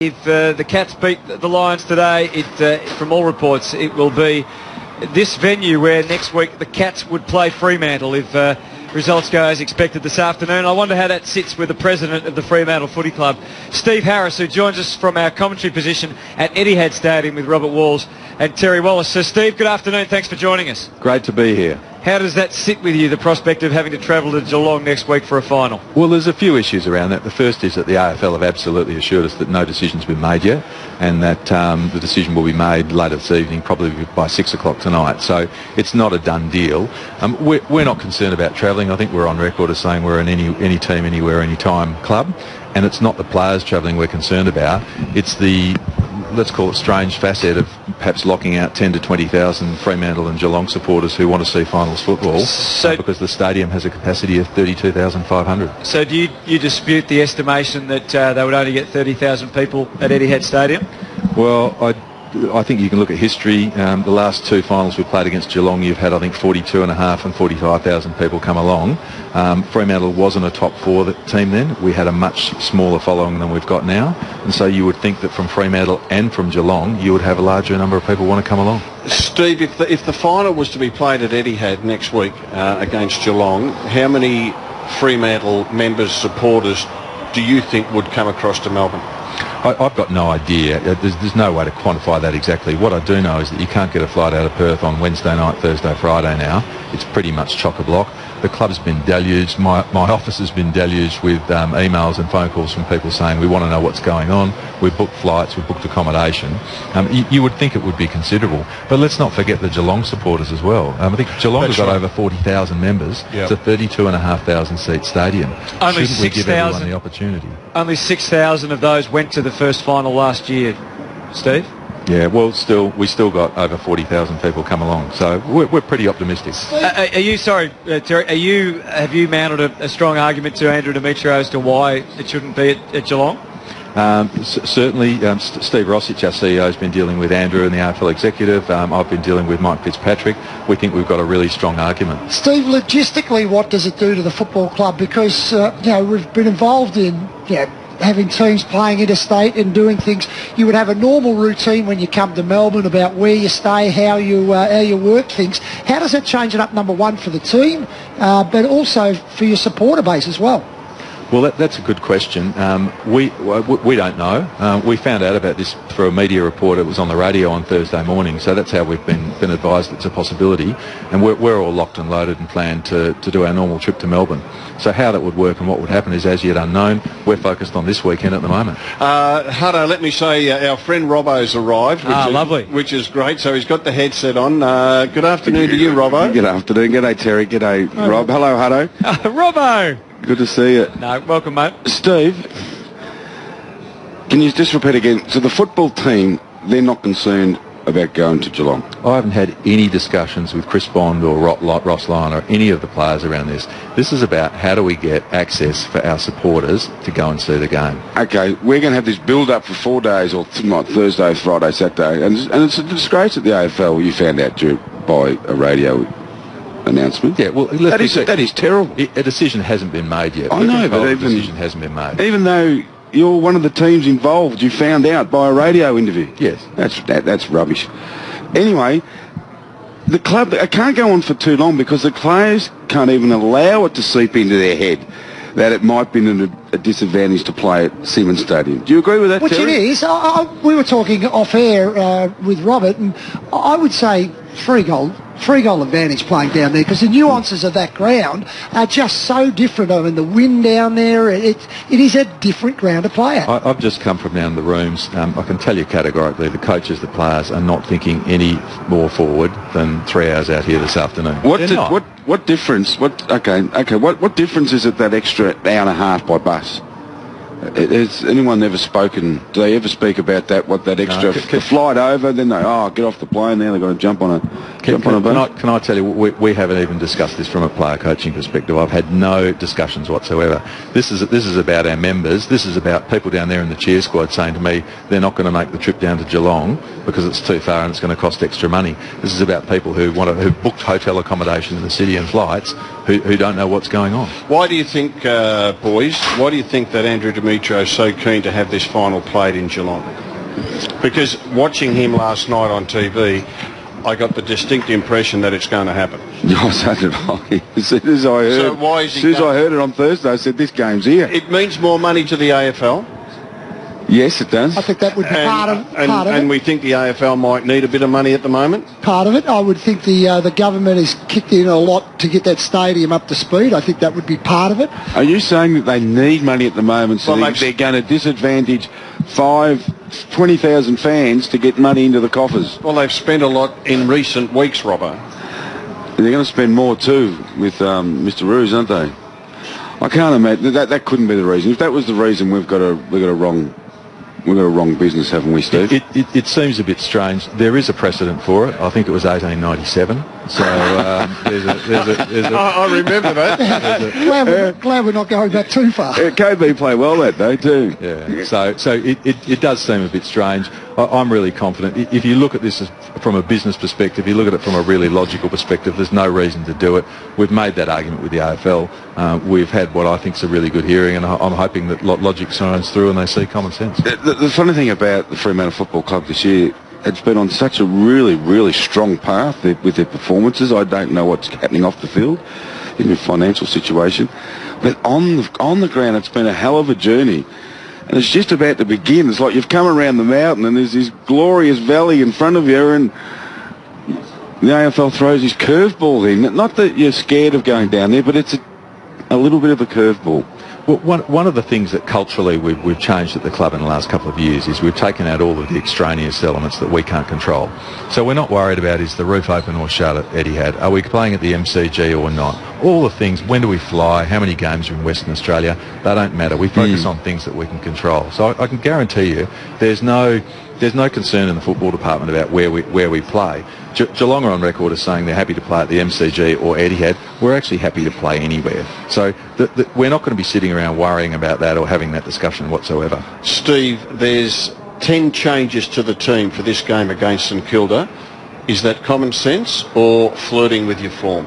If the Cats beat the Lions today, from all reports, it will be this venue where next week the Cats would play Fremantle if results go as expected this afternoon. I wonder how that sits with the president of the Fremantle Footy Club, Steve Harris, who joins us from our commentary position at Etihad Stadium with Robert Walls and Terry Wallace. So, Steve, good afternoon. Thanks for joining us. Great to be here. How does that sit with you, the prospect of having to travel to Geelong next week for a final? Well, there's a few issues around that. The first is that the AFL have absolutely assured us that no decision's been made yet, and that the decision will be made later this evening, probably by 6 o'clock tonight. So it's not a done deal. We're not concerned about travelling. I think we're on record as saying we're an any team, anywhere, anytime club, and it's not the players travelling we're concerned about. It's the, let's call it, strange facet of perhaps locking out 10 to 20,000 Fremantle and Geelong supporters who want to see finals football, because the stadium has a capacity of 32,500. So do you dispute the estimation that they would only get 30,000 people at Etihad Stadium? Well, I think you can look at history. The last two finals we played against Geelong, you've had, I think, 42,500 and 45,000 people come along. Fremantle wasn't a top four team then. We had a much smaller following than we've got now. And so you would think that from Fremantle and from Geelong, you would have a larger number of people want to come along. Steve, if the final was to be played at Etihad next week against Geelong, how many Fremantle members, supporters, do you think would come across to Melbourne? I've got no idea. There's no way to quantify that exactly. What I do know is that you can't get a flight out of Perth on Wednesday night, Thursday, Friday now. It's pretty much chock-a-block. The club's been deluged. My office has been deluged with emails and phone calls from people saying we want to know what's going on. We've booked flights, we've booked accommodation. You would think it would be considerable. But let's not forget the Geelong supporters as well. I think Geelong has got over 40,000 members. Yep. It's a 32,500 seat stadium. Only Shouldn't we give everyone the opportunity? Only 6,000 of those went to the first final last year, Steve. Yeah, well, we still got over 40,000 people come along, so we're pretty optimistic. Are you, sorry, Terry, have you mounted a strong argument to Andrew Demetrio as to why it shouldn't be at Geelong? Certainly, Steve Rossich, our CEO, has been dealing with Andrew and the AFL executive. I've been dealing with Mike Fitzpatrick. We think we've got a really strong argument. Steve, logistically, what does it do to the football club? Because, we've been involved in, having teams playing interstate and doing things. You would have a normal routine when you come to Melbourne about where you stay, how you work things. How does that change it up, number one, for the team, but also for your supporter base as well? Well, that's a good question. We don't know. We found out about this through a media report. It was on the radio on Thursday morning, so that's how we've been advised it's a possibility. And we're all locked and loaded and planned to do our normal trip to Melbourne. So how that would work and what would happen is as yet unknown. We're focused on this weekend at the moment. Hutto, let me say our friend Robbo's arrived. Lovely. Which is great. So he's got the headset on. Good afternoon to you, Robbo. Good afternoon. G'day, Terry. G'day, Rob. Hello, Hutto. Robbo! Good to see you. No, welcome, mate. Steve, can you just repeat again? So the football team, they're not concerned about going to Geelong? I haven't had any discussions with Chris Bond or Ross Lyon or any of the players around this. This is about how do we get access for our supporters to go and see the game. Okay, we're going to have this build-up for 4 days, or Thursday, Friday, Saturday, and it's a disgrace at the AFL. You found out by a radio announcement. Yeah, well, that is terrible. A decision hasn't been made yet. I know, but a decision hasn't been made. Even though you're one of the teams involved, you found out by a radio interview. Yes, that's rubbish. Anyway, the club, it can't go on for too long because the players can't even allow it to seep into their head that it might be a disadvantage to play at Simonds Stadium. Do you agree with that, Which Terry? it is. We were talking off air with Robert, and I would say free goal advantage playing down there, because the nuances of that ground are just so different. I mean, the wind down there, it is a different ground to play at. I've just come from down the rooms. I can tell you categorically the coaches, the players are not thinking any more forward than 3 hours out here this afternoon. What difference? What difference is it, that extra hour and a half by bus? Has anyone ever spoken? Do they ever speak about that? What that extra the flight over? Then they get off the plane. Now they've got to jump on jump on a boat. Can I tell you, we haven't even discussed this from a player coaching perspective. I've had no discussions whatsoever. This is about our members. This is about people down there in the cheer squad saying to me they're not going to make the trip down to Geelong because it's too far and it's going to cost extra money. This is about people who've booked hotel accommodation in the city and flights who don't know what's going on. Why do you think, boys, why do you think that Andrew Demetriou is so keen to have this final played in Geelong? Because watching him last night on TV, I got the distinct impression that it's going to happen. Oh, so did I. As soon as I heard it on Thursday, I said, this game's here. It means more money to the AFL. Yes, it does. I think that would be part of it. And we think the AFL might need a bit of money at the moment? Part of it. I would think the government has kicked in a lot to get that stadium up to speed. I think that would be part of it. Are you saying that they need money at the moment, so they're going to disadvantage 20,000 fans to get money into the coffers? Well, they've spent a lot in recent weeks, Robbo. They're going to spend more too with Mr. Roos, aren't they? I can't imagine that couldn't be the reason. If that was the reason, we've got a wrong business, haven't we, Steve? It seems a bit strange. There is a precedent for it. I think it was 1897. So I remember that. Glad we're not going back too far. KB played well that day too. Yeah. So it does seem a bit strange. I'm really confident. If you look at this from a business perspective, you look at it from a really logical perspective, there's no reason to do it. We've made that argument with the AFL. We've had what I think is a really good hearing, and I'm hoping that logic shines through and they see common sense. The funny thing about the Fremantle Football Club this year, it's been on such a really, really strong path with their performances. I don't know what's happening off the field in the financial situation, but on the ground, it's been a hell of a journey. And it's just about to begin. It's like you've come around the mountain and there's this glorious valley in front of you, and the AFL throws his curveball in. Not that you're scared of going down there, but it's a little bit of a curveball. Well, one of the things that culturally we've changed at the club in the last couple of years is we've taken out all of the extraneous elements that we can't control. So we're not worried about is the roof open or shut at Etihad? Are we playing at the MCG or not? All the things, when do we fly? How many games are in Western Australia? They don't matter. We focus on things that we can control. So I can guarantee you there's no concern in the football department about where we play. Geelong are on record as saying they're happy to play at the MCG or Etihad. We're actually happy to play anywhere. So we're not going to be sitting around worrying about that or having that discussion whatsoever. Steve, there's 10 changes to the team for this game against St Kilda. Is that common sense or flirting with your form?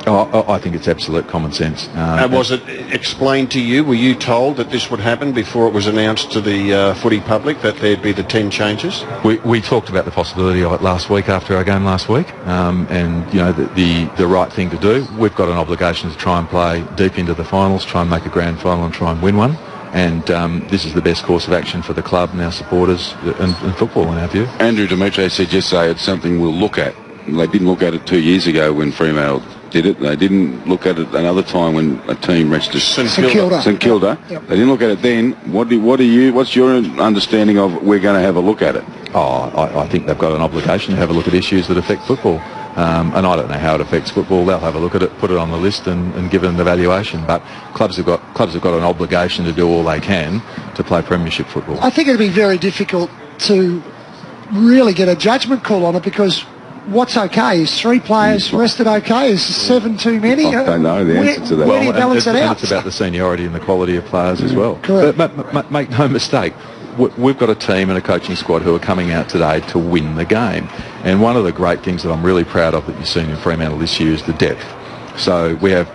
Oh, I think it's absolute common sense. Was it explained to you? Were you told that this would happen before it was announced to the footy public that there'd be the 10 changes? We talked about the possibility of it last week after our game last week, and you know the right thing to do. We've got an obligation to try and play deep into the finals, try and make a grand final, and try and win one. And this is the best course of action for the club and our supporters and football, in our view. Andrew Demetriou said yesterday it's something we'll look at. They didn't look at it 2 years ago when Fremantle did it. They didn't look at it another time when a team reached St Kilda. Yep. They didn't look at it then. What's your understanding of we're going to have a look at it? I think they've got an obligation to have a look at issues that affect football. And I don't know how it affects football. They'll have a look at it, put it on the list and give it an evaluation. But clubs have got an obligation to do all they can to play premiership football. I think it'd be very difficult to really get a judgment call on it, because what's okay? Is 3 players rested okay? Is 7 too many? I don't know the answer to that. Where do you balance it out? It's about the seniority and the quality of players as well. Correct. But make no mistake, we've got a team and a coaching squad who are coming out today to win the game. And one of the great things that I'm really proud of that you've seen in Fremantle this year is the depth. So we have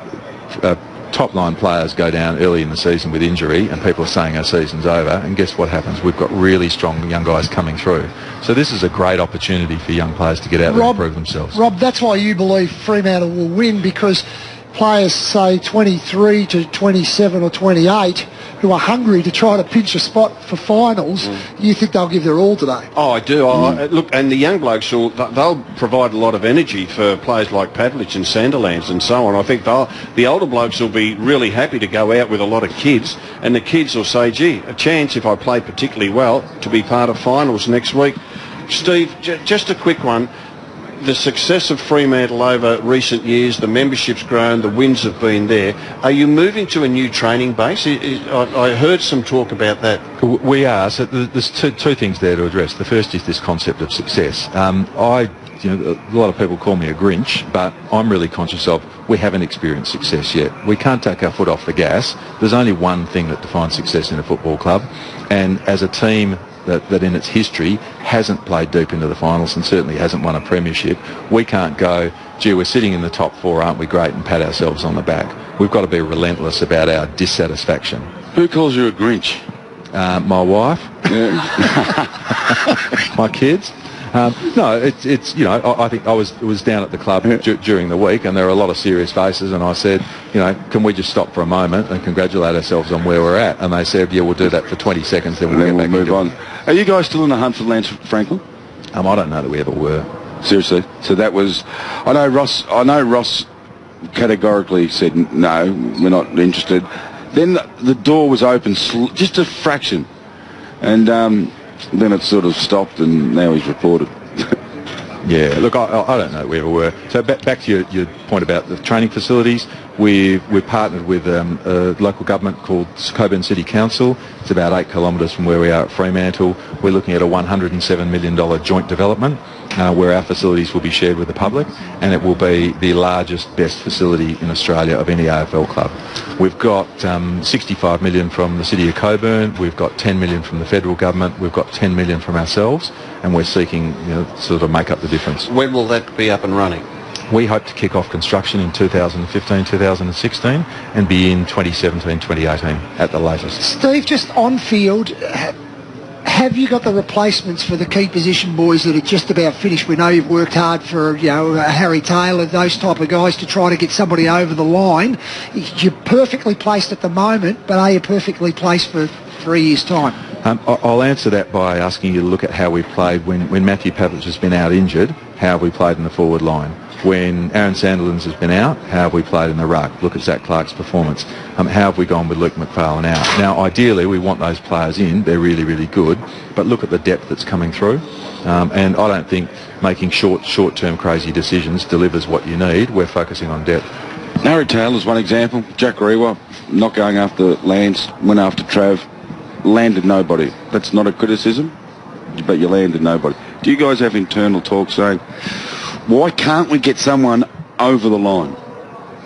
top line players go down early in the season with injury, and people are saying our season's over, and guess what happens? We've got really strong young guys coming through. So this is a great opportunity for young players to get out there and prove themselves. Rob, that's why you believe Fremantle will win, because players, say 23 to 27 or 28, who are hungry to try to pinch a spot for finals, you think they'll give their all today? Oh, I do. Look, and the young blokes, they'll provide a lot of energy for players like Pavlich and Sanderlands and so on. I think the older blokes will be really happy to go out with a lot of kids, and the kids will say, gee, a chance if I play particularly well to be part of finals next week. Steve, just a quick one. The success of Fremantle over recent years, the membership's grown, the wins have been there. Are you moving to a new training base? I heard some talk about that. We are. So there's two things there to address. The first is this concept of success. I a lot of people call me a Grinch, but I'm really conscious of we haven't experienced success yet. We can't take our foot off the gas. There's only one thing that defines success in a football club, and as a team that in its history hasn't played deep into the finals and certainly hasn't won a premiership, we can't go, gee, we're sitting in the top 4, aren't we great, and pat ourselves on the back. We've got to be relentless about our dissatisfaction. Who calls you a Grinch? My wife, my kids. No, it's I think it was down at the club during the week, and there were a lot of serious faces, and I said, can we just stop for a moment and congratulate ourselves on where we're at? And they said, yeah, we'll do that for 20 seconds, then we'll move on. Are you guys still in the hunt for Lance Franklin? I don't know that we ever were. Seriously? So that was, I know Ross categorically said no, we're not interested. Then the door was open just a fraction, and then it sort of stopped, and now he's reported. Yeah, look, I don't know that we ever were. So back to your point about the training facilities, we've partnered with a local government called Coburn City Council. It's about 8 kilometres from where we are at Fremantle. We're looking at a $107 million joint development where our facilities will be shared with the public, and it will be the largest, best facility in Australia of any AFL club. We've got 65 million from the City of Coburn, we've got 10 million from the federal government, we've got 10 million from ourselves, and we're seeking sort of make up the difference. When will that be up and running? We hope to kick off construction in 2015, 2016 and be in 2017, 2018 at the latest. Steve, just on field, have you got the replacements for the key position boys that are just about finished? We know you've worked hard for, Harry Taylor, those type of guys, to try to get somebody over the line. You're perfectly placed at the moment, but are you perfectly placed for 3 years' time? I'll answer that by asking you to look at how we've played when Matthew Pavlich has been out injured. How have we played in the forward line? When Aaron Sandilands has been out, how have we played in the ruck? Look at Zach Clark's performance. How have we gone with Luke McFarlane out? Now, ideally, we want those players in. They're really, really good. But look at the depth that's coming through. And I don't think making short-term crazy decisions delivers what you need. We're focusing on depth. Harry Taylor's one example. Jack Rewa, not going after Lance, went after Trav, landed nobody. That's not a criticism, but you landed nobody. Do you guys have internal talk saying, why can't we get someone over the line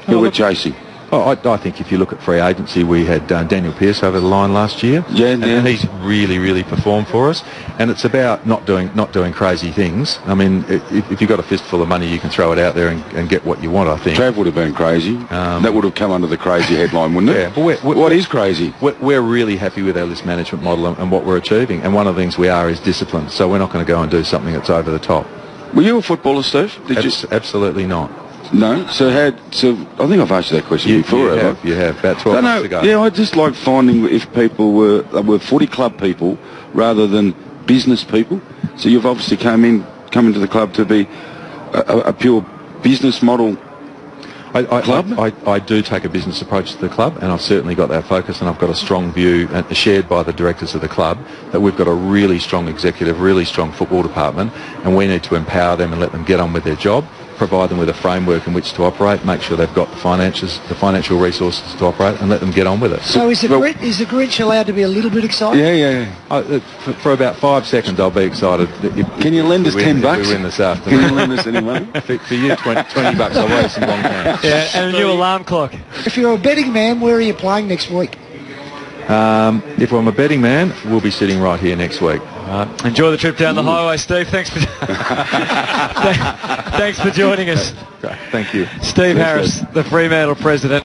who we're chasing? I think if you look at free agency, we had Daniel Pearce over the line last year, and he's really, really performed for us. And it's about not doing crazy things. I mean, if you've got a fistful of money, you can throw it out there and get what you want, I think. Trav would have been crazy. That would have come under the crazy headline, wouldn't it? Yeah, but what is crazy? We're really happy with our list management model and what we're achieving. And one of the things we are is discipline. So we're not going to go and do something that's over the top. Were you a footballer, Steve? Absolutely not. No? So I think I've asked you that question before. You have, about 12 months ago. Yeah, I just like finding if people were footy club people rather than business people. So you've obviously come into the club to be a pure business model club? I do take a business approach to the club, and I've certainly got that focus, and I've got a strong view shared by the directors of the club that we've got a really strong executive, really strong football department, and we need to empower them and let them get on with their job, provide them with a framework in which to operate, make sure they've got the financial resources to operate, and let them get on with it. So is the Grinch allowed to be a little bit excited? Yeah. For about 5 seconds, I'll be excited. Can you lend us $10? If we win this afternoon. Can you lend us any money? For you, $20. I'll wait some long time. Yeah, and a new alarm clock. If you're a betting man, where are you playing next week? If I'm a betting man, we'll be sitting right here next week. Enjoy the trip down the highway, Steve. Thanks for joining us. Thank you. Steve Harris, the Fremantle president.